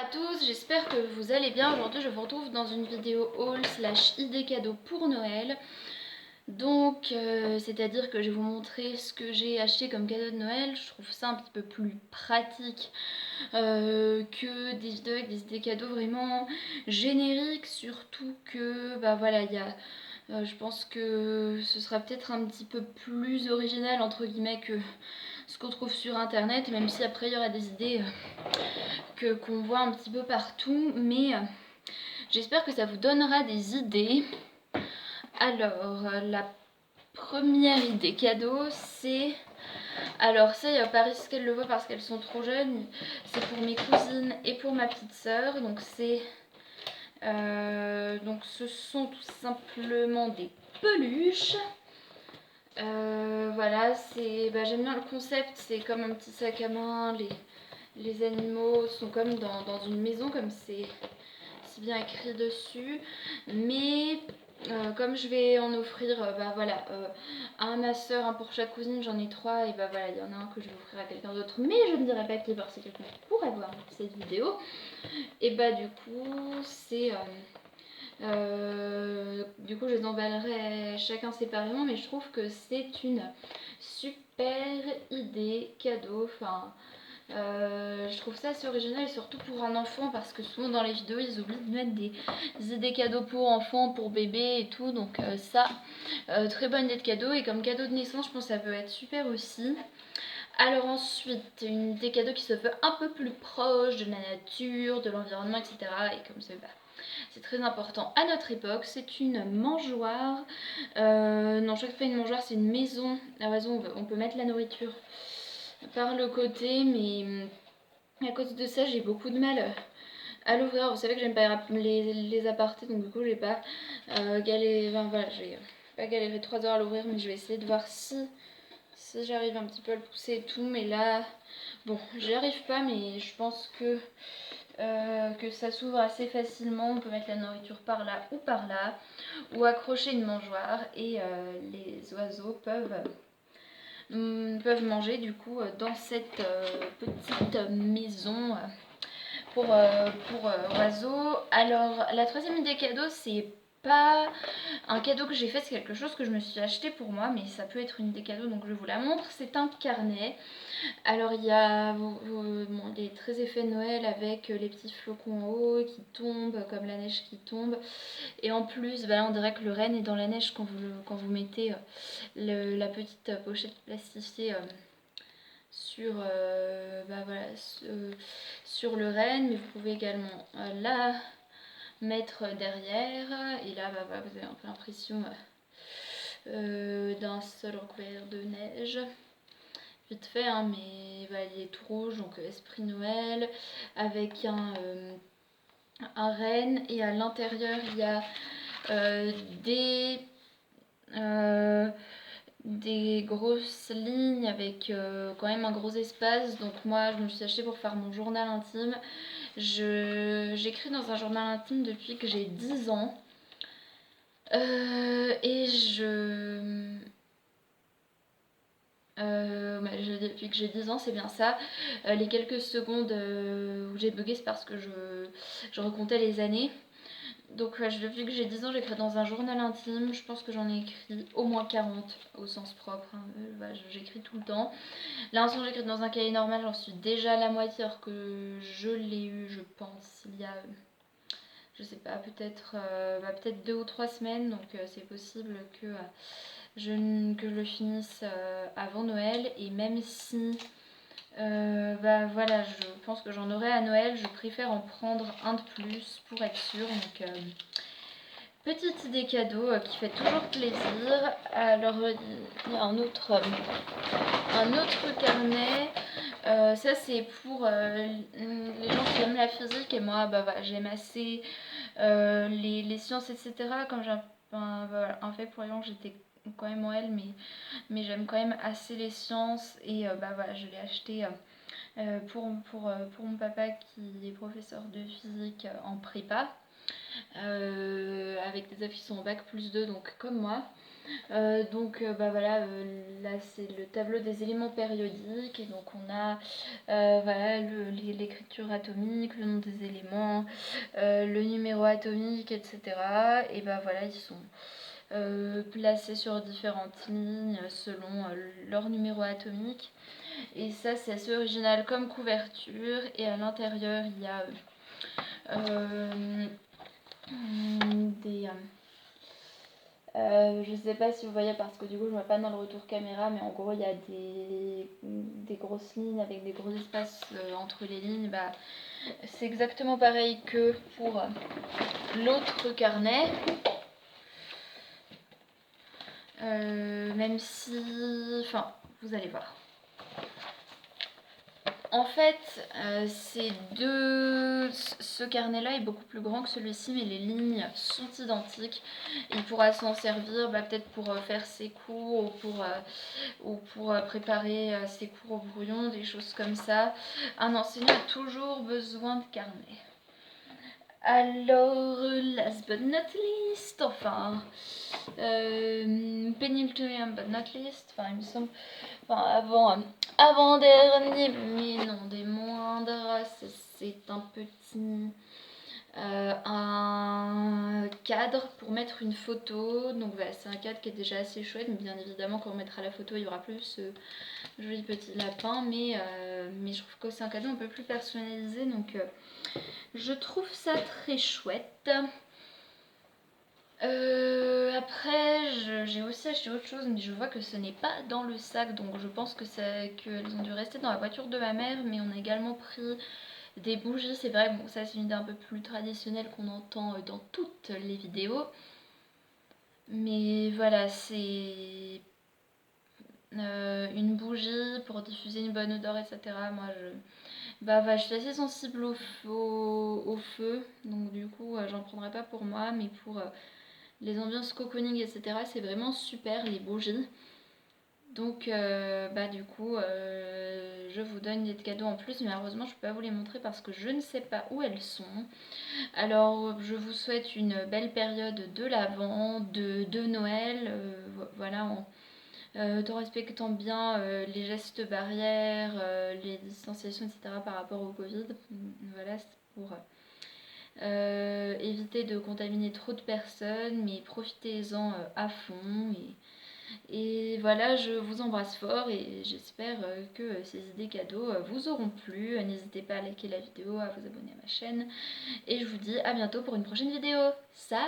À tous, j'espère que vous allez bien. Aujourd'hui je vous retrouve dans une vidéo haul / idée cadeau pour Noël. Donc c'est-à-dire que je vais vous montrer ce que j'ai acheté comme cadeau de Noël. Je trouve ça un petit peu plus pratique que des vidéos avec des idées cadeaux vraiment génériques. Surtout que bah voilà, il y a je pense que ce sera peut-être un petit peu plus original entre guillemets que ce qu'on trouve sur internet, même si après il y aura des idées qu'on voit un petit peu partout, mais j'espère que ça vous donnera des idées. Alors la première idée cadeau, c'est... Alors ça, il n'y a pas risque qu'elles le voient parce qu'elles sont trop jeunes. C'est pour mes cousines et pour ma petite sœur. Donc c'est... donc ce sont tout simplement des peluches. Voilà, c'est... j'aime bien le concept, c'est comme un petit sac à main. Les animaux sont comme dans une maison, comme c'est si bien écrit dessus. Mais comme je vais en offrir un à ma soeur, un pour chaque cousine, j'en ai 3, et voilà, il y en a un que je vais offrir à quelqu'un d'autre, mais je ne dirai pas qui, parce que quelqu'un pourrait voir cette vidéo. Et du coup c'est du coup je les emballerai chacun séparément, mais je trouve que c'est une super idée cadeau. Je trouve ça assez original, et surtout pour un enfant, parce que souvent dans les vidéos ils oublient de mettre des idées cadeaux pour enfants, pour bébés et tout. Donc très bonne idée de cadeau, et comme cadeau de naissance je pense que ça peut être super aussi. Alors ensuite, une idée cadeau qui se veut un peu plus proche de la nature, de l'environnement, etc. Et comme c'est très important à notre époque, c'est une mangeoire. Non, je crois que c'est pas une mangeoire, c'est une maison à oiseaux. On peut mettre la nourriture par le côté, mais à cause de ça j'ai beaucoup de mal à l'ouvrir. Vous savez que j'aime pas les apartés, donc du coup j'ai pas galéré, j'ai pas galéré 3 heures à l'ouvrir, mais je vais essayer de voir si j'arrive un petit peu à le pousser et tout. Mais là, bon, j'y arrive pas, mais je pense que ça s'ouvre assez facilement. On peut mettre la nourriture par là, ou accrocher une mangeoire, et les oiseaux peuvent manger du coup dans cette petite maison pour oiseaux. Alors la troisième idée cadeau, c'est pas un cadeau que j'ai fait, c'est quelque chose que je me suis acheté pour moi, mais ça peut être une idée cadeau, donc je vous la montre. C'est un carnet. Alors il y a des très effets de Noël avec les petits flocons en haut qui tombent, comme la neige qui tombe. Et en plus, on dirait que le renne est dans la neige quand vous mettez la petite pochette plastifiée sur le renne. Mais vous pouvez également la mettre derrière, et là vous avez un peu l'impression d'un sol recouvert de neige. Vite fait, hein, mais il est tout rouge, donc esprit Noël, avec un renne, et à l'intérieur il y a des grosses lignes avec quand même un gros espace. Donc moi je me suis acheté pour faire mon journal intime. J'écris dans un journal intime depuis que j'ai 10 ans. Depuis que j'ai 10 ans, c'est bien ça. Les quelques secondes où j'ai bugué, c'est parce que je recomptais les années. Donc depuis que j'ai 10 ans, j'écris dans un journal intime. Je pense que j'en ai écrit au moins 40 au sens propre, hein. J'écris tout le temps. Là en ce moment j'écris dans un cahier normal, j'en suis déjà à la moitié, alors que je l'ai eu, je pense, il y a... je sais pas, peut-être 2 ou 3 semaines. Donc c'est possible que je le finisse avant Noël. Et même si je pense que j'en aurai à Noël, je préfère en prendre un de plus pour être sûre. Donc petite idée cadeau qui fait toujours plaisir. Alors il y a un autre carnet. Ça c'est pour les gens qui aiment la physique, et moi j'aime assez les sciences, etc. Comme j'ai un fait pour les gens, j'étais quand même en L, mais j'aime quand même assez les sciences. Et je l'ai acheté pour mon papa qui est professeur de physique en prépa. avec des élèves qui sont en bac+2, donc comme moi. Bah voilà, là c'est le tableau des éléments périodiques et donc on a voilà, l'écriture atomique, le nom des éléments, le numéro atomique, etc. Et bah voilà, ils sont placés sur différentes lignes selon leur numéro atomique. Et ça c'est assez original comme couverture. Et à l'intérieur il y a des... je sais pas si vous voyez parce que du coup je ne vois pas dans le retour caméra, mais en gros il y a des grosses lignes avec des gros espaces entre les lignes. Bah, c'est exactement pareil que pour l'autre carnet. Même si... Enfin, vous allez voir. En fait, ce carnet-là est beaucoup plus grand que celui-ci, mais les lignes sont identiques. Il pourra s'en servir peut-être pour faire ses cours ou pour préparer ses cours au brouillon, des choses comme ça. Un enseignant a toujours besoin de carnet. Alors, last but not least, enfin, penultimate but not least, enfin, il me semble, enfin, avant-dernier, mais non des moindres, c'est un petit un cadre pour mettre une photo. Donc voilà, c'est un cadre qui est déjà assez chouette, mais bien évidemment quand on mettra la photo il y aura plus ce joli petit lapin, mais je trouve que c'est un cadeau un peu plus personnalisé, donc je trouve ça très chouette. Après, j'ai aussi acheté autre chose, mais je vois que ce n'est pas dans le sac, donc je pense qu'elles ont dû rester dans la voiture de ma mère. Mais on a également pris des bougies, c'est vrai, bon ça c'est une idée un peu plus traditionnelle qu'on entend dans toutes les vidéos. Mais voilà, c'est une bougie pour diffuser une bonne odeur, etc. Moi je suis assez sensible au feu, donc du coup j'en prendrai pas pour moi, mais pour les ambiances cocooning, etc. c'est vraiment super les bougies. Donc du coup je vous donne des cadeaux en plus, mais malheureusement je peux pas vous les montrer parce que je ne sais pas où elles sont. Alors je vous souhaite une belle période de l'Avent, de Noël, voilà, en respectant bien les gestes barrières, les distanciations, etc. par rapport au Covid. Voilà, c'est pour éviter de contaminer trop de personnes, mais profitez-en à fond. Et voilà, je vous embrasse fort et j'espère que ces idées cadeaux vous auront plu. N'hésitez pas à liker la vidéo, à vous abonner à ma chaîne. Et je vous dis à bientôt pour une prochaine vidéo. Salut!